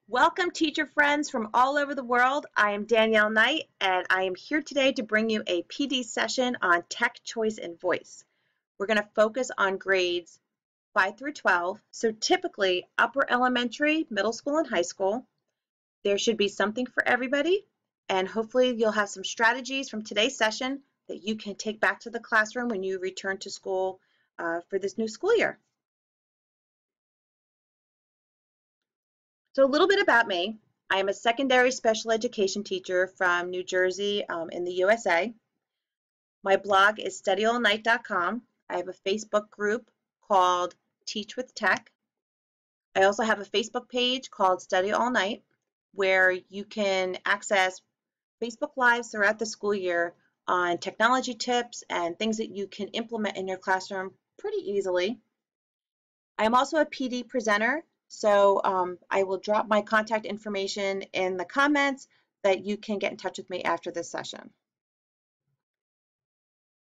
Welcome, teacher friends from all over the world. I am Danielle Knight, and I am here today to bring you a PD session on tech choice and voice. We're going to focus on grades 5 through 12. So typically upper elementary, middle school, and high school. There should be something for everybody, and hopefully you'll have some strategies from today's session that you can take back to the classroom when you return to school for this new school year. So a little bit about me. I am a secondary special education teacher from New Jersey in the USA. My blog is studyallnight.com. I have a Facebook group called Teach with Tech. I also have a Facebook page called Study All Night where you can access Facebook Lives throughout the school year on technology tips and things that you can implement in your classroom pretty easily. I am also a PD presenter. So I will drop my contact information in the comments that you can get in touch with me after this session.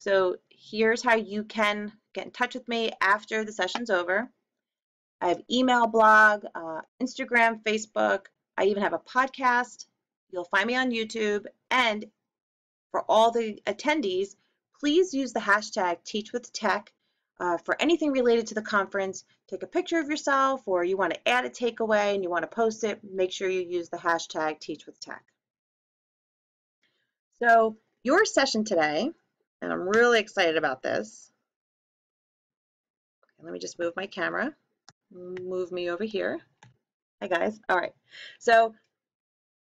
So here's how you can get in touch with me after the session's over. I have email, blog, Instagram, Facebook. I even have a podcast. You'll find me on YouTube. And for all the attendees, please use the hashtag #TeachWithTech. For anything related to the conference, take a picture of yourself, or you want to add a takeaway and you want to post it, make sure you use the hashtag #TeachWithTech. So your session today, and I'm really excited about this. Okay, let me just move my camera, move me over here. Hi guys, all right. So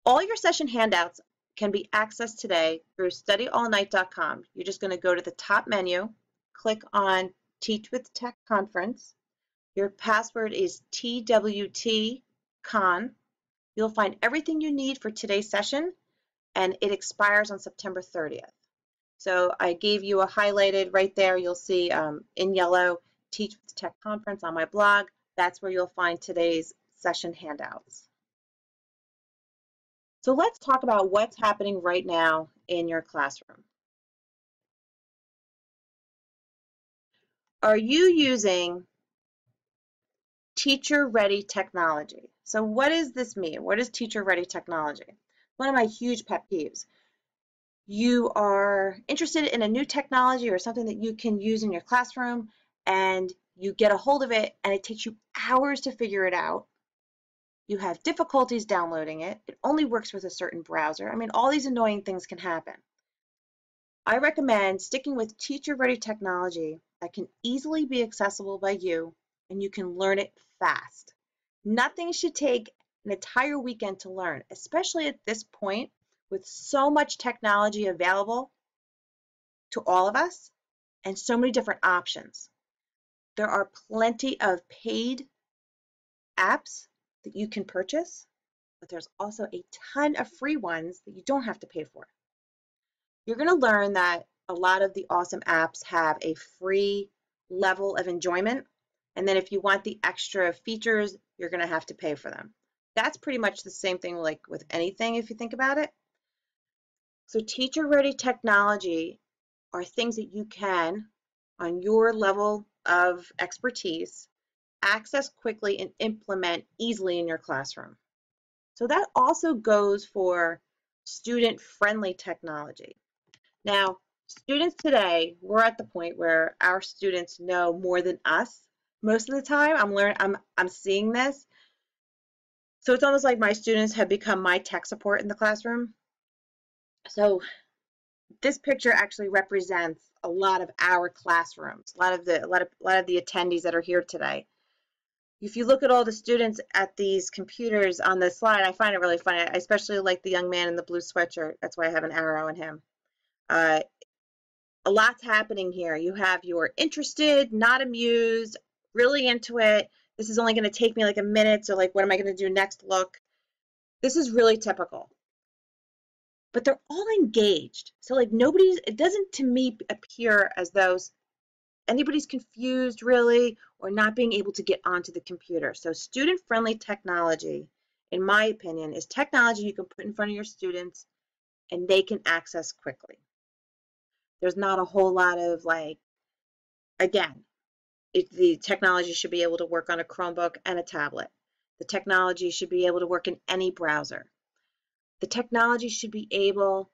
all your session handouts can be accessed today through studyallnight.com. You're just going to go to the top menu, click on Teach with Tech Conference. Your password is TWTCon. You'll find everything you need for today's session, and it expires on September 30th. So I gave you a highlighted right there. You'll see in yellow, Teach with Tech Conference on my blog. That's where you'll find today's session handouts. So let's talk about what's happening right now in your classroom. Are you using teacher-ready technology? So what does this mean? What is teacher-ready technology? One of my huge pet peeves. You are interested in a new technology or something that you can use in your classroom, and you get a hold of it, and it takes you hours to figure it out. You have difficulties downloading it. It only works with a certain browser. I mean, all these annoying things can happen. I recommend sticking with teacher-ready technology that can easily be accessible by you, and you can learn it fast. Nothing should take an entire weekend to learn, especially at this point with so much technology available to all of us and so many different options. There are plenty of paid apps that you can purchase, but there's also a ton of free ones that you don't have to pay for. You're going to learn that a lot of the awesome apps have a free level of enjoyment, and then if you want the extra features, you're going to have to pay for them. That's pretty much the same thing like with anything if you think about it. So teacher-ready technology are things that you can, on your level of expertise, access quickly and implement easily in your classroom. So that also goes for student-friendly technology. Now, students today, we're at the point where our students know more than us. Most of the time, I'm seeing this. So it's almost like my students have become my tech support in the classroom. So this picture actually represents a lot of our classrooms, a lot of the attendees that are here today. If you look at all the students at these computers on this slide, I find it really funny. I especially like the young man in the blue sweatshirt. That's why I have an arrow in him. A lot's happening here. You have your interested, not amused, really into it. This is only going to take me like a minute, so like what am I going to do next look? This is really typical. But they're all engaged. So like it doesn't to me appear as though anybody's confused really or not being able to get onto the computer. So student-friendly technology, in my opinion, is technology you can put in front of your students and they can access quickly. There's not a whole lot of like, again, the technology should be able to work on a Chromebook and a tablet. The technology should be able to work in any browser. The technology should be able,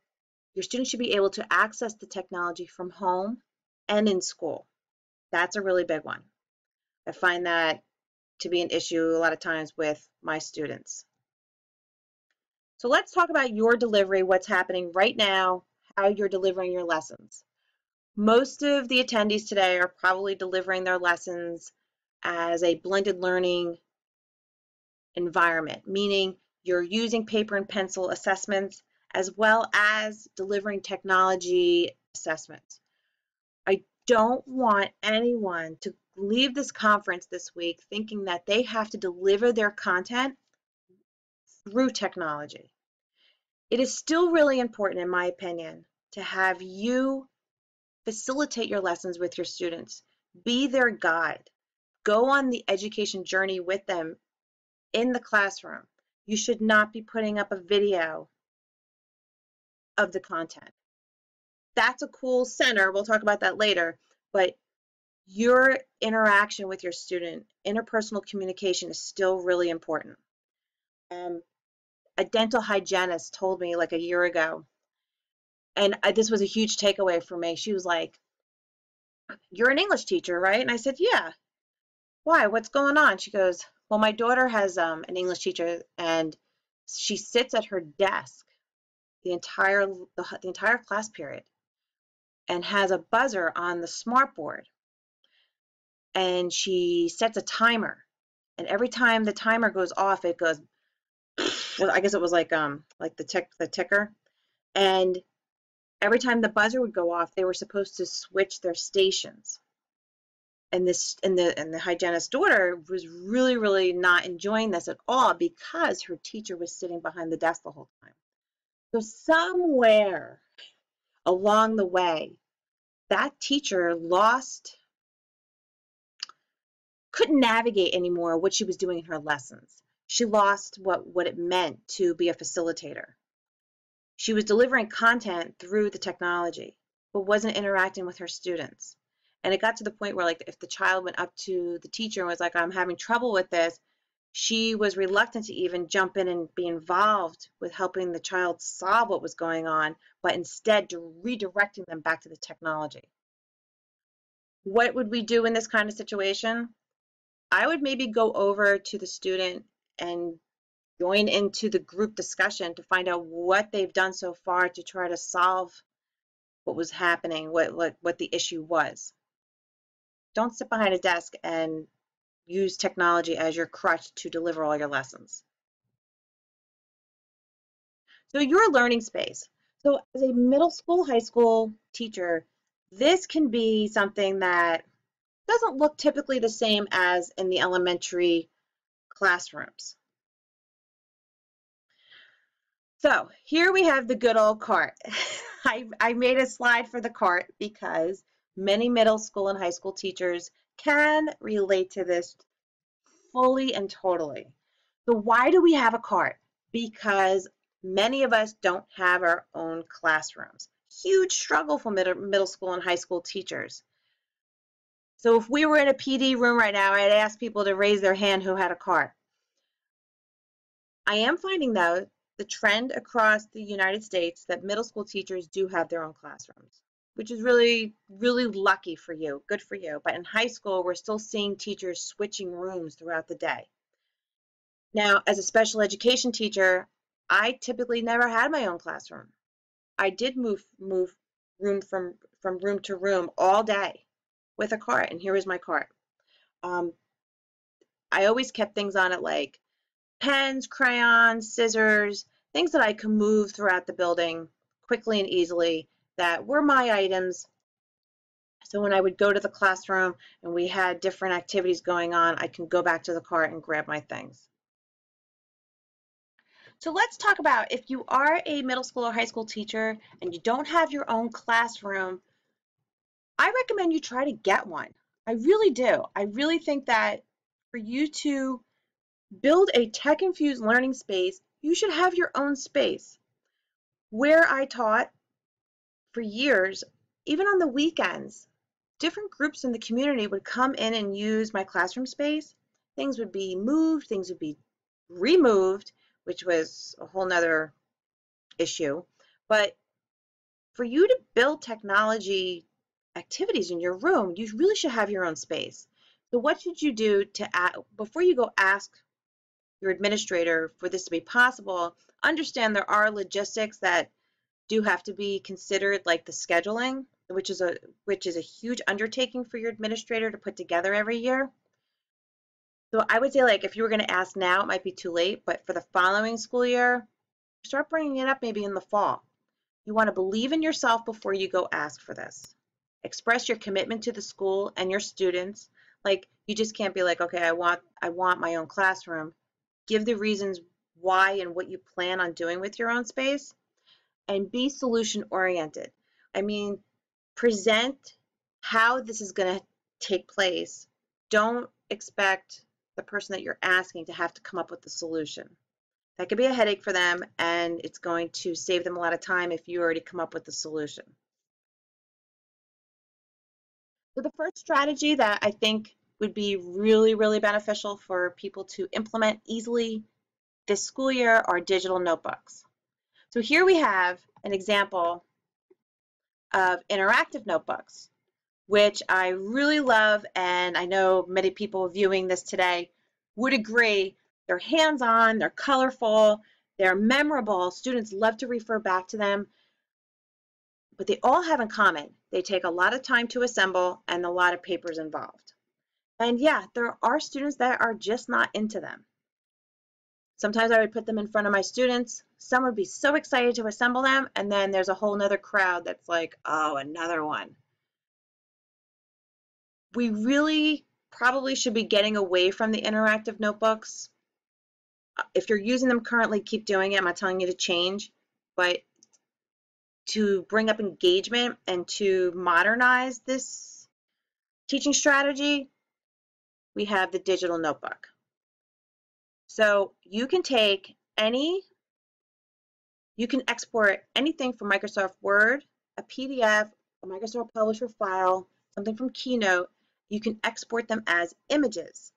your students should be able to access the technology from home and in school. That's a really big one. I find that to be an issue a lot of times with my students. So let's talk about your delivery, what's happening right now, how you're delivering your lessons. Most of the attendees today are probably delivering their lessons as a blended learning environment, meaning you're using paper and pencil assessments as well as delivering technology assessments. I don't want anyone to leave this conference this week thinking that they have to deliver their content through technology. It is still really important, in my opinion, to have you facilitate your lessons with your students. Be their guide. Go on the education journey with them in the classroom. You should not be putting up a video of the content. That's a cool center. We'll talk about that later. But your interaction with your student, interpersonal communication is still really important. A dental hygienist told me like a year ago, and this was a huge takeaway for me. She was like, "You're an English teacher, right?" And I said, "Yeah." "Why? What's going on?" She goes, "Well, my daughter has an English teacher, and she sits at her desk the entire class period and has a buzzer on the smartboard, and she sets a timer, and every time the timer goes off, it goes." Well, I guess it was like the ticker, and every time the buzzer would go off, they were supposed to switch their stations. And the hygienist's daughter was really not enjoying this at all because her teacher was sitting behind the desk the whole time. So somewhere along the way, that teacher couldn't navigate anymore what she was doing in her lessons. She lost what it meant to be a facilitator. She was delivering content through the technology, but wasn't interacting with her students. And it got to the point where, like, if the child went up to the teacher and was like, "I'm having trouble with this," she was reluctant to even jump in and be involved with helping the child solve what was going on, but instead redirecting them back to the technology. What would we do in this kind of situation? I would maybe go over to the student and join into the group discussion to find out what they've done so far to try to solve what was happening, what the issue was. Don't sit behind a desk and use technology as your crutch to deliver all your lessons. So your learning space. So as a middle school, high school teacher, this can be something that doesn't look typically the same as in the elementary classrooms. So here we have the good old cart. I made a slide for the cart because many middle school and high school teachers can relate to this fully and totally. So why do we have a cart? Because many of us don't have our own classrooms. Huge struggle for middle school and high school teachers. So if we were in a PD room right now, I'd ask people to raise their hand who had a cart. I am finding, though, the trend across the United States that middle school teachers do have their own classrooms, which is really lucky for you, good for you. But in high school, we're still seeing teachers switching rooms throughout the day. Now, as a special education teacher, I typically never had my own classroom. I did move room from room to room all day with a cart, and here is my cart. I always kept things on it like pens, crayons, scissors, things that I could move throughout the building quickly and easily that were my items. So when I would go to the classroom and we had different activities going on, I can go back to the cart and grab my things. So let's talk about if you are a middle school or high school teacher and you don't have your own classroom, I recommend you try to get one. I really do. I really think that for you to build a tech-infused learning space, you should have your own space. Where I taught for years, even on the weekends, different groups in the community would come in and use my classroom space. Things would be moved, things would be removed, which was a whole nother issue. But for you to build technology activities in your room, you really should have your own space. So what should you do before you go ask your administrator for this to be possible? Understand there are logistics that do have to be considered, like the scheduling, which is a huge undertaking for your administrator to put together every year. So I would say, like, if you were going to ask now, it might be too late, but for the following school year, start bringing it up maybe in the fall. You want to believe in yourself before you go ask for this. Express your commitment to the school and your students. Like, you just can't be like, okay, I want my own classroom. Give the reasons why and what you plan on doing with your own space, and be solution oriented. I mean, present how this is going to take place. Don't expect the person that you're asking to have to come up with the solution. That could be a headache for them, and it's going to save them a lot of time if you already come up with the solution. So the first strategy that I think would be really, really beneficial for people to implement easily this school year are digital notebooks. So here we have an example of interactive notebooks, which I really love, and I know many people viewing this today would agree. They're hands-on, they're colorful, they're memorable. Students love to refer back to them, but they all have in common. They take a lot of time to assemble and a lot of papers involved. And yeah, there are students that are just not into them. Sometimes I would put them in front of my students. Some would be so excited to assemble them, and then there's a whole nother crowd that's like, oh, another one. We really probably should be getting away from the interactive notebooks. If you're using them currently, keep doing it. I'm not telling you to change, but to bring up engagement and to modernize this teaching strategy, we have the digital notebook. So you can export anything from Microsoft Word, a PDF, a Microsoft Publisher file, something from Keynote. You can export them as images.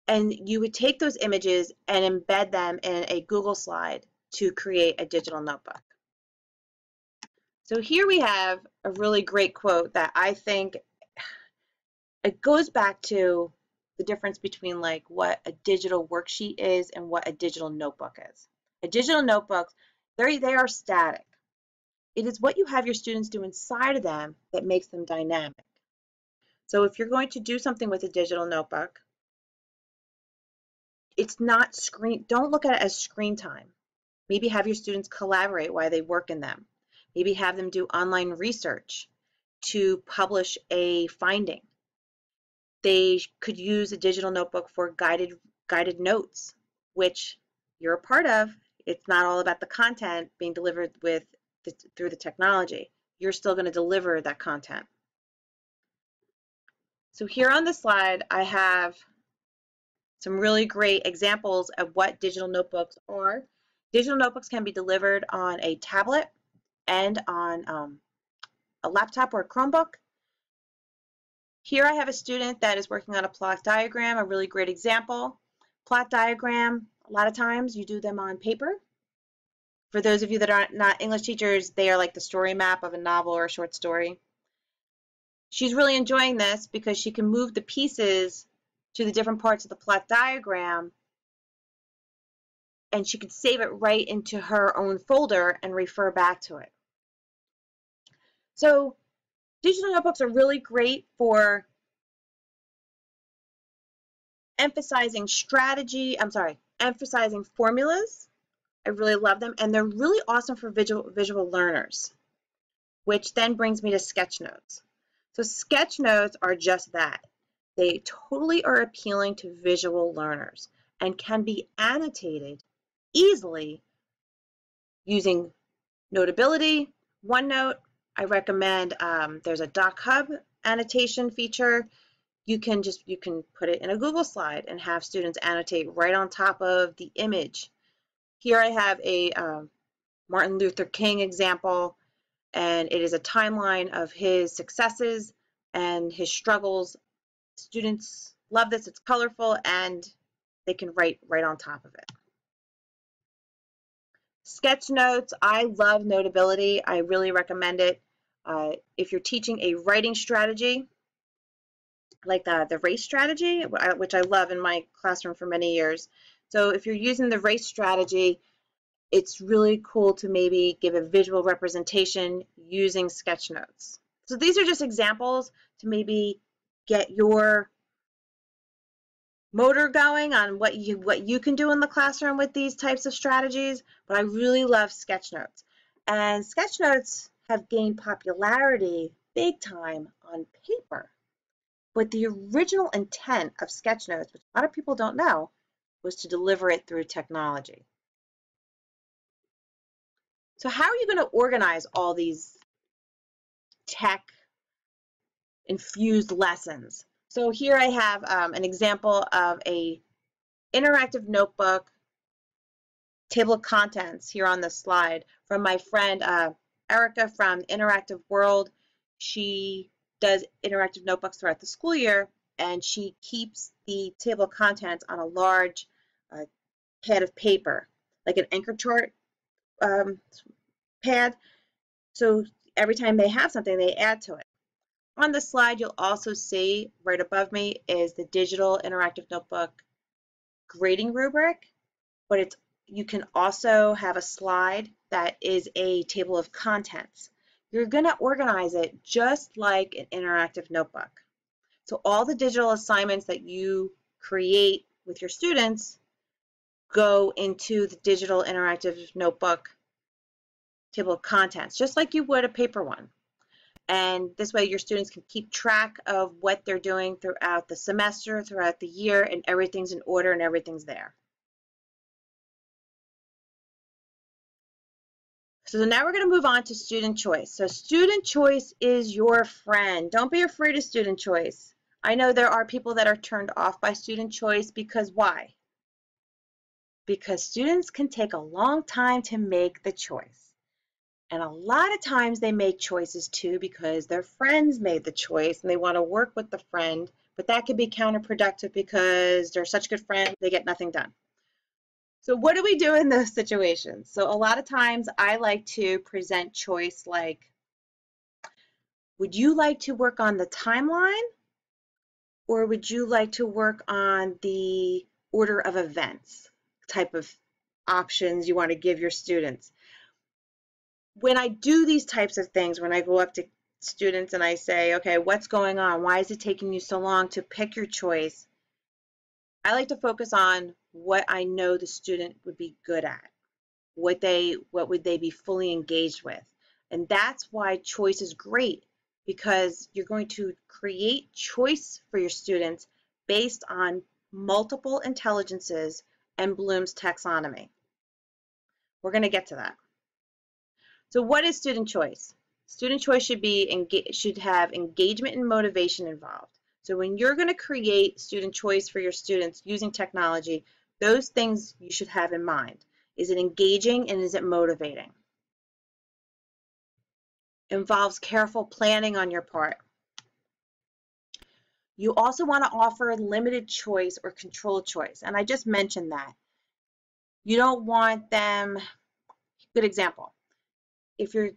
And you would take those images and embed them in a Google slide to create a digital notebook. So here we have a really great quote that I think it goes back to the difference between like what a digital worksheet is and what a digital notebook is. A digital notebook, they are static. It is what you have your students do inside of them that makes them dynamic. So if you're going to do something with a digital notebook, it's not don't look at it as screen time. Maybe have your students collaborate while they work in them. Maybe have them do online research to publish a finding. They could use a digital notebook for guided notes, which you're a part of. It's not all about the content being delivered through the technology. You're still going to deliver that content. So here on the slide, I have some really great examples of what digital notebooks are. Digital notebooks can be delivered on a tablet and on a laptop or a Chromebook. Here I have a student that is working on a plot diagram, a really great example. Plot diagram, a lot of times you do them on paper. For those of you that are not English teachers, they are like the story map of a novel or a short story. She's really enjoying this because she can move the pieces to the different parts of the plot diagram, and she can save it right into her own folder and refer back to it. So digital notebooks are really great for emphasizing emphasizing formulas. I really love them, and they're really awesome for visual learners, which then brings me to sketch notes. So sketch notes are just that. They totally are appealing to visual learners and can be annotated easily using Notability, OneNote. I recommend there's a Doc Hub annotation feature. You can put it in a Google slide and have students annotate right on top of the image. Here I have a Martin Luther King example, and it is a timeline of his successes and his struggles. Students Love this. It's colorful and they can write right on top of it. Sketch notes. I love Notability. I really recommend it. If you're teaching a writing strategy, like the race strategy, which I love in my classroom for many years. So if you're using the race strategy, it's really cool to maybe give a visual representation using sketch notes. So these are just examples to maybe get your motor going on what you can do in the classroom with these types of strategies, but I really love sketch notes. And sketch notes have gained popularity big time on paper. But the original intent of sketch notes, which a lot of people don't know, was to deliver it through technology. So how are you going to organize all these tech-infused lessons? So here I have an example of a interactive notebook table of contents here on the slide from my friend Erica from Interactive World. She does interactive notebooks throughout the school year, and she keeps the table of contents on a large pad of paper, like an anchor chart pad. So every time they have something, they add to it. On the slide, you'll also see right above me is the digital interactive notebook grading rubric, but you can also have a slide that is a table of contents. You're going to organize it just like an interactive notebook. So all the digital assignments that you create with your students go into the digital interactive notebook table of contents, just like you would a paper one. And this way your students can keep track of what they're doing throughout the semester, throughout the year, and everything's in order and everything's there. So now we're going to move on to student choice. So student choice is your friend. Don't be afraid of student choice. I know there are people that are turned off by student choice because why? Because students can take a long time to make the choice. And a lot of times they make choices too because their friends made the choice and they want to work with the friend, but that could be counterproductive because they're such good friends, they get nothing done. So what do we do in those situations? So a lot of times I like to present choice like, would you like to work on the timeline or would you like to work on the order of events type of options you want to give your students? When I do these types of things, when I go up to students and I say, okay, what's going on? Why is it taking you so long to pick your choice? I like to focus on what I know the student would be good at, what would they be fully engaged with. And that's why choice is great, because you're going to create choice for your students based on multiple intelligences and Bloom's taxonomy. We're going to get to that. So what is student choice? Student choice should have engagement and motivation involved. So when you're going to create student choice for your students using technology, those things you should have in mind. Is it engaging and is it motivating? Involves careful planning on your part. You also want to offer limited choice or controlled choice, and I just mentioned that. You don't want them, good example, if you're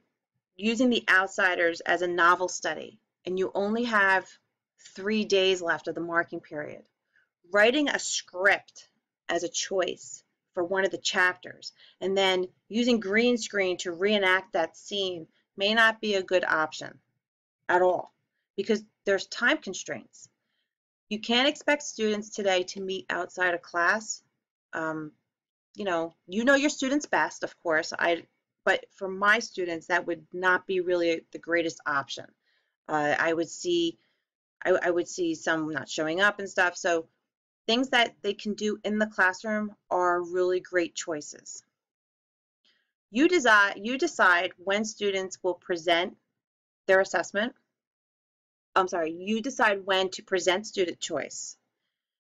using The Outsiders as a novel study and you only have 3 days left of the marking period, writing a script as a choice for one of the chapters and then using green screen to reenact that scene may not be a good option at all because there's time constraints. You can't expect students today to meet outside of class. You know your students best, of course, but for my students, that would not be really the greatest option. I would see some not showing up and stuff. So things that they can do in the classroom are really great choices. You decide when students will present their assessment. You decide when to present student choice.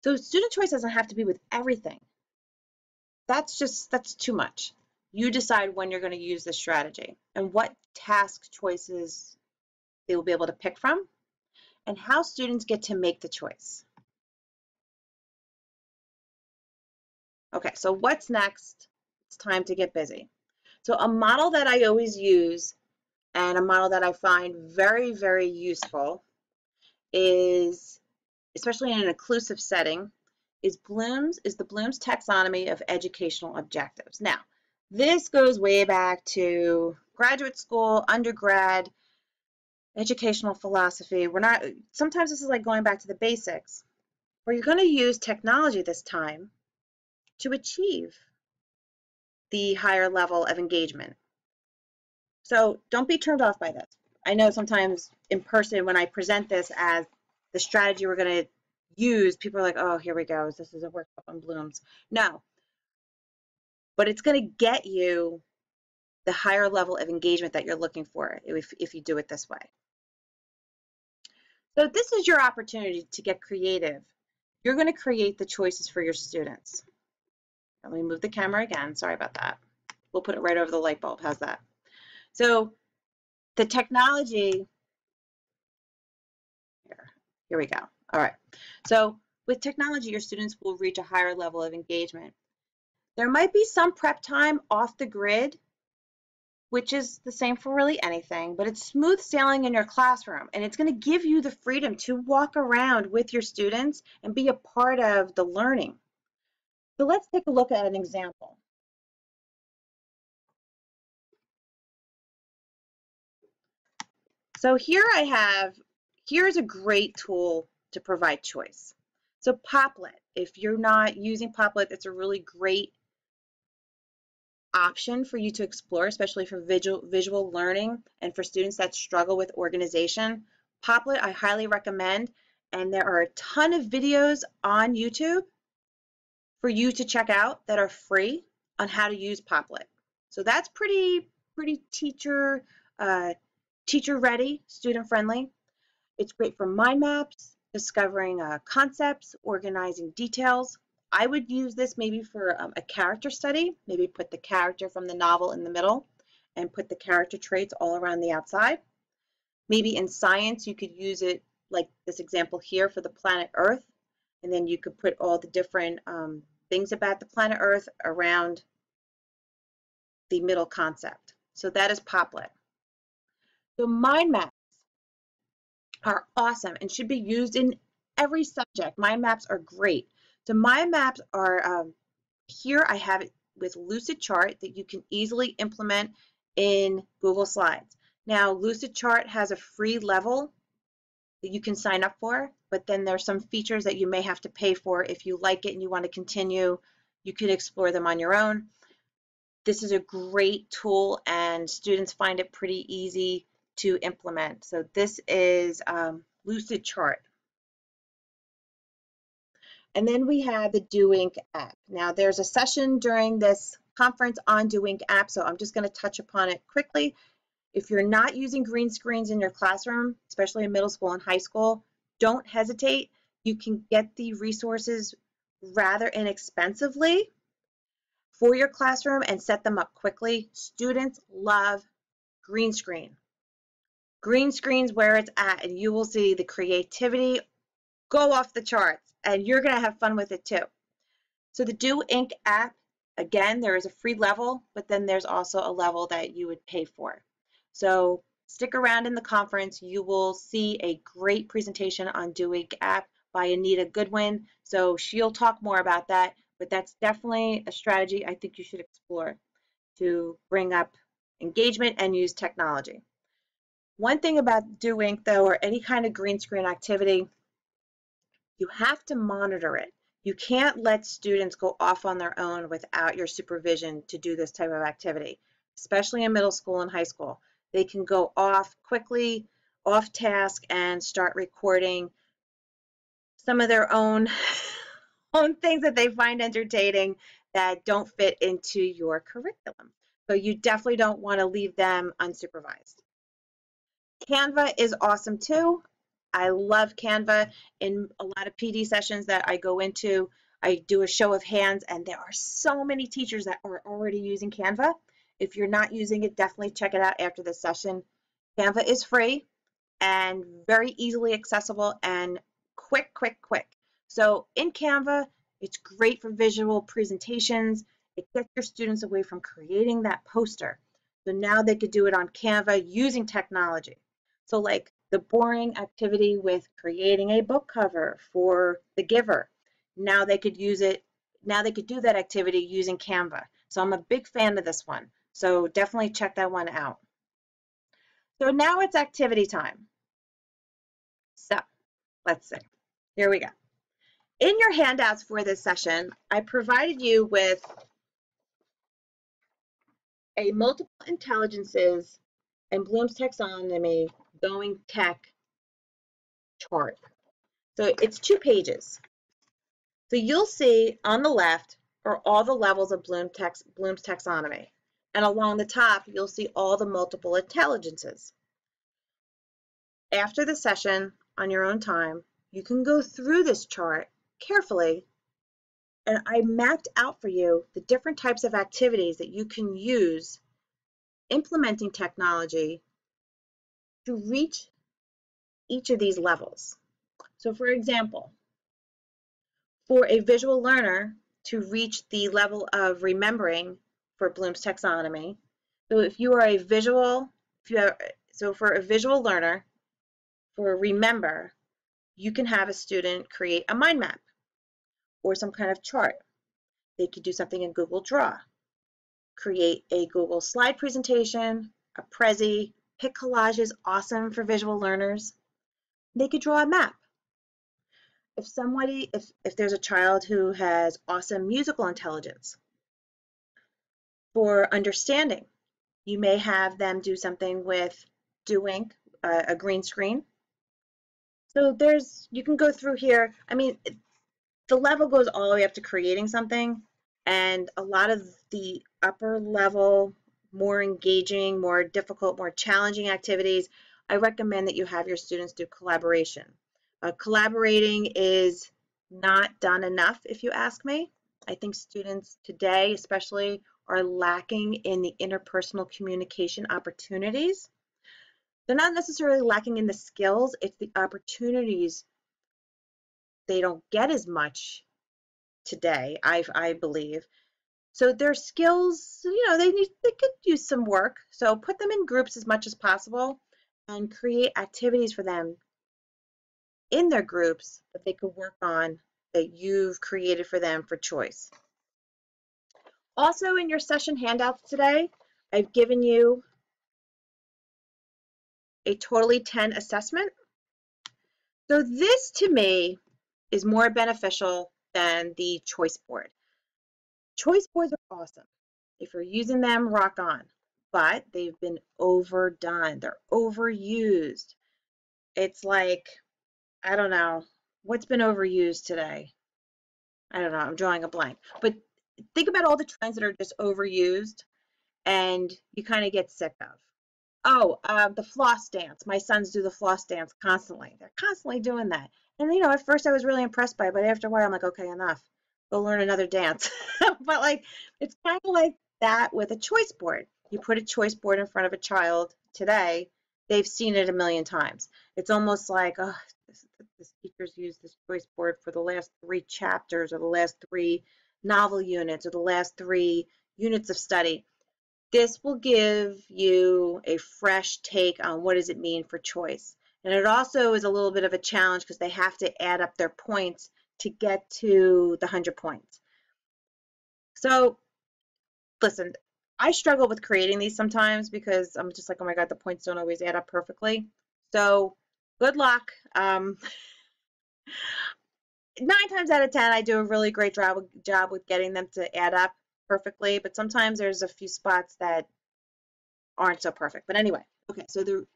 So student choice doesn't have to be with everything. That's too much. You decide when you're going to use this strategy and what task choices they will be able to pick from and how students get to make the choice. Okay, so what's next? It's time to get busy. So a model that I always use and a model that I find very, very useful is, especially in an inclusive setting, is the Bloom's taxonomy of educational objectives. Now, this goes way back to graduate school, undergrad, educational philosophy. Sometimes this is like going back to the basics, where you're going to use technology this time to achieve the higher level of engagement. So don't be turned off by this. I know sometimes in person when I present this as the strategy we're going to use, people are like, oh, here we go. This is a workshop on Bloom's. No, but it's going to get you the higher level of engagement that you're looking for if you do it this way. So this is your opportunity to get creative. You're going to create the choices for your students. Let me move the camera again. Sorry about that. We'll put it right over the light bulb. How's that? So the technology, here we go. All right. So with technology, your students will reach a higher level of engagement. There might be some prep time off the grid, which is the same for really anything, but it's smooth sailing in your classroom, and it's going to give you the freedom to walk around with your students and be a part of the learning. So let's take a look at an example. So here's a great tool to provide choice. So Poplin, if you're not using Poplin, it's a really great option for you to explore, especially for visual learning and for students that struggle with organization. Poplin, I highly recommend, and there are a ton of videos on YouTube for you to check out that are free on how to use Poplin. So that's pretty teacher ready, student friendly. It's great for mind maps, discovering concepts, organizing details. I would use this maybe for a character study, maybe put the character from the novel in the middle and put the character traits all around the outside. Maybe in science, you could use it like this example here for the planet Earth, and then you could put all the different things about the planet Earth around the middle concept. So that is Poplin. So mind maps are awesome and should be used in every subject. Mind maps are great. So mind maps are, here I have it with Lucidchart that you can easily implement in Google Slides. Now Lucidchart has a free level that you can sign up for, but then there's some features that you may have to pay for. If you like it and you want to continue, you can explore them on your own. This is a great tool and students find it pretty easy to implement. So this is Lucidchart. And then we have the Doink app. Now there's a session during this conference on Doink app, so I'm just going to touch upon it quickly. If you're not using green screens in your classroom, especially in middle school and high school, don't hesitate. You can get the resources rather inexpensively for your classroom and set them up quickly. Students love green screen. Green screen's where it's at, and you will see the creativity go off the charts, and you're going to have fun with it too. So the Doink app, again, there is a free level, but then there's also a level that you would pay for. So stick around in the conference. You will see a great presentation on Doink app by Anita Goodwin. So she'll talk more about that, but that's definitely a strategy I think you should explore to bring up engagement and use technology. One thing about Doink, though, or any kind of green screen activity, you have to monitor it. You can't let students go off on their own without your supervision to do this type of activity, especially in middle school and high school. They can go off quickly, off task, and start recording some of their own things that they find entertaining that don't fit into your curriculum. So you definitely don't want to leave them unsupervised. Canva is awesome too. I love Canva. In a lot of PD sessions that I go into, I do a show of hands, and there are so many teachers that are already using Canva. If you're not using it, definitely check it out after this session. Canva is free and very easily accessible and quick. So in Canva, It's great for visual presentations. It gets your students away from creating that poster. So now they could do it on Canva using technology. So like the boring activity with creating a book cover for The Giver, now they could use it, now they could do that activity using Canva. So I'm a big fan of this one. So definitely check that one out. So now it's activity time. So let's see. Here we go. In your handouts for this session, I provided you with a multiple intelligences and Bloom's taxonomy going tech chart. So it's 2 pages. So you'll see on the left are all the levels of Bloom's taxonomy. And along the top, you'll see all the multiple intelligences. After the session, on your own time, you can go through this chart carefully, and I mapped out for you the different types of activities that you can use implementing technology to reach each of these levels. So for example, for a visual learner to reach the level of remembering for Bloom's taxonomy, so if you are a visual, so for a visual learner, for remember, you can have a student create a mind map or some kind of chart. They could do something in Google Draw, create a Google slide presentation, a Prezi, pick collages, awesome for visual learners. They could draw a map. If there's a child who has awesome musical intelligence for understanding, you may have them do something with Doink, a green screen. So you can go through here. I mean, the level goes all the way up to creating something, and a lot of the upper level, more engaging, more difficult, more challenging activities, I recommend that you have your students do collaboration. Collaborating is not done enough, if you ask me. I think students today, especially, are lacking in the interpersonal communication opportunities. They're not necessarily lacking in the skills, it's the opportunities they don't get as much today, I believe. So their skills, they could use some work. So put them in groups as much as possible and create activities for them in their groups that they could work on that you've created for them for choice. Also in your session handouts today, I've given you a totally 10 assessment. So this to me is more beneficial than the choice board. Choice boards are awesome. If you're using them, rock on. But they've been overdone. They're overused. It's like, I don't know, what's been overused today? I don't know, I'm drawing a blank. But think about all the trends that are just overused and you kind of get sick of. Oh, the floss dance. My sons do the floss dance constantly. They're constantly doing that. And at first I was really impressed by it, but after a while I'm like, okay, enough. Go learn another dance. But like, it's kind of like that with a choice board. You put a choice board in front of a child today, they've seen it a million times. It's almost like, oh, this teacher's used this choice board for the last 3 chapters or the last 3 novel units or the last 3 units of study. This will give you a fresh take on what does it mean for choice. And it also is a little bit of a challenge because they have to add up their points to get to the 100 points. So listen, I struggle with creating these sometimes because I'm just like, oh my God, the points don't always add up perfectly. So good luck. 9 times out of 10, I do a really great job with getting them to add up perfectly, but sometimes there's a few spots that aren't so perfect. But anyway, okay, so the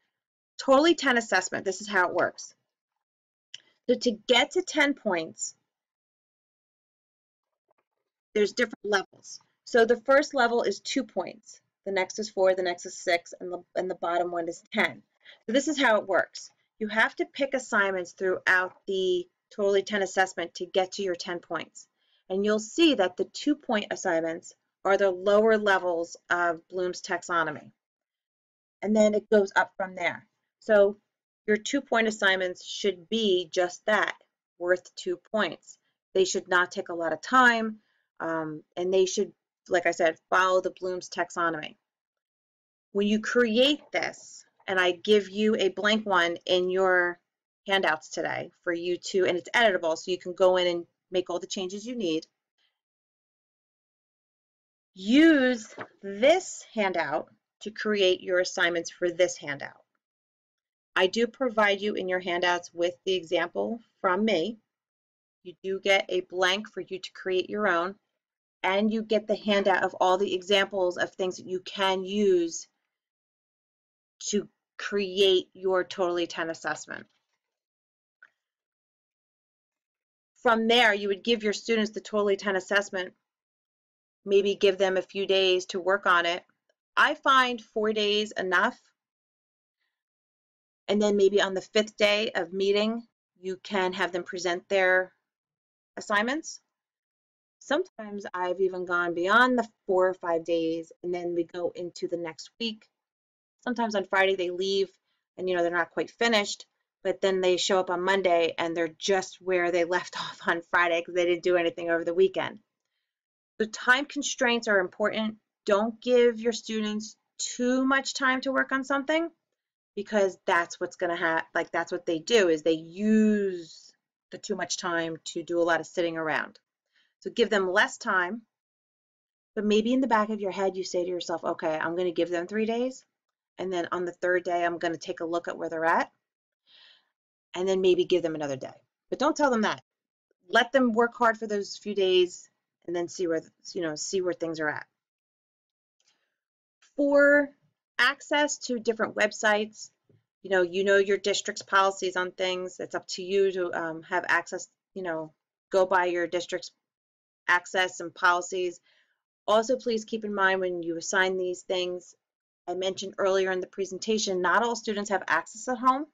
totally 10 assessment, this is how it works. So to get to 10 points, there's different levels. So the first level is 2 points. The next is 4, the next is 6, and the bottom one is 10. So this is how it works. You have to pick assignments throughout the totally 10 assessment to get to your 10 points. And you'll see that the 2-point assignments are the lower levels of Bloom's taxonomy. And then it goes up from there. So your 2-point assignments should be just that, worth 2 points. They should not take a lot of time, and they should, like I said, follow the Bloom's taxonomy. When you create this, and I give you a blank one in your handouts today for you to, and it's editable, so you can go in and make all the changes you need. Use this handout to create your assignments for this handout. I do provide you in your handouts with the example from me. You do get a blank for you to create your own, and you get the handout of all the examples of things that you can use to create your Totally 10 assessment. From there, you would give your students the Totally 10 assessment, maybe give them a few days to work on it. I find 4 days enough. And then maybe on the 5th day of meeting, you can have them present their assignments. Sometimes I've even gone beyond the 4 or 5 days, and then we go into the next week. Sometimes on Friday they leave and they're not quite finished, but then they show up on Monday and they're just where they left off on Friday because they didn't do anything over the weekend. So time constraints are important. Don't give your students too much time to work on something, because that's what's going to happen. Like, that's what they do, is they use the too much time to do a lot of sitting around. So give them less time, but maybe in the back of your head you say to yourself, okay, I'm going to give them 3 days, and then on the 3rd day I'm going to take a look at where they're at, and then maybe give them another day. But don't tell them that. Let them work hard for those few days and then see where things are at. For access to different websites, you know your district's policies on things. It's up to you to have access, go by your district's access and policies. Also, please keep in mind when you assign these things, I mentioned earlier in the presentation, not all students have access at home.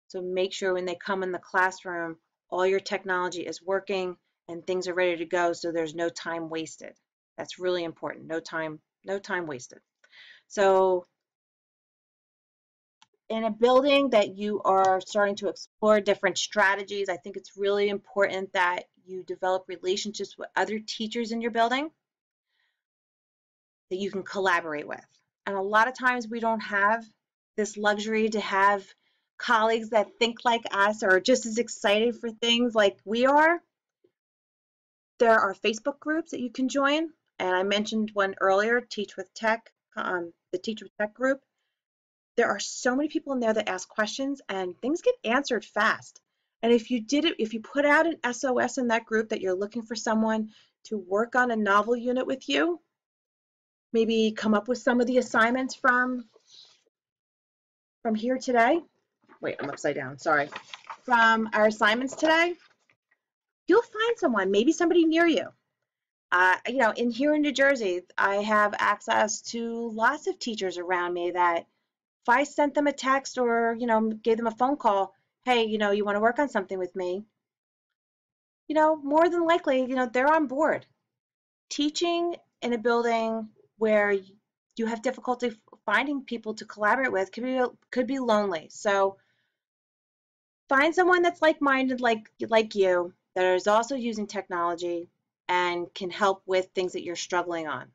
So make sure when they come in the classroom, all your technology is working and things are ready to go, so there's no time wasted. That's really important. No time wasted. So in a building that you are starting to explore different strategies, I think it's really important that you develop relationships with other teachers in your building that you can collaborate with. And a lot of times we don't have this luxury to have colleagues that think like us or are just as excited for things like we are. There are Facebook groups that you can join, and I mentioned one earlier, Teach with Tech, the Teach with Tech group. There are so many people in there that ask questions and things get answered fast. And if you put out an SOS in that group that you're looking for someone to work on a novel unit with you, maybe come up with some of the assignments from here today. Wait, I'm upside down, sorry. From our assignments today, you'll find someone, maybe somebody near you. Here in New Jersey, I have access to lots of teachers around me that if I sent them a text or, gave them a phone call, hey, you want to work on something with me, more than likely, they're on board. Teaching in a building where you have difficulty finding people to collaborate with could be lonely. So find someone that's like-minded like you, that is also using technology and can help with things that you're struggling on.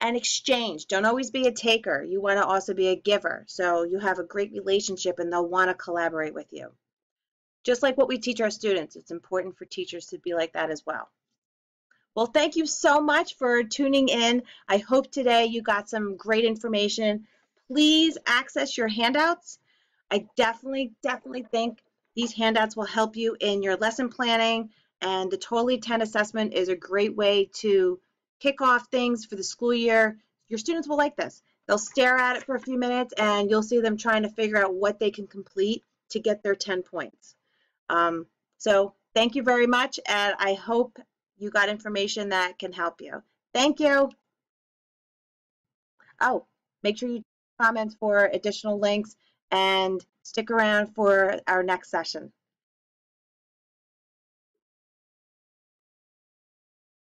And exchange. Don't always be a taker. You want to also be a giver. So you have a great relationship and they'll want to collaborate with you. Just like what we teach our students, it's important for teachers to be like that as well. Well, thank you so much for tuning in. I hope today you got some great information. Please access your handouts. I definitely think these handouts will help you in your lesson planning, and the Totally 10 assessment is a great way to kick off things for the school year. Your students will like this. They'll stare at it for a few minutes and you'll see them trying to figure out what they can complete to get their 10 points. So thank you very much, and I hope you got information that can help you. Thank you. Oh, make sure you comment for additional links and stick around for our next session.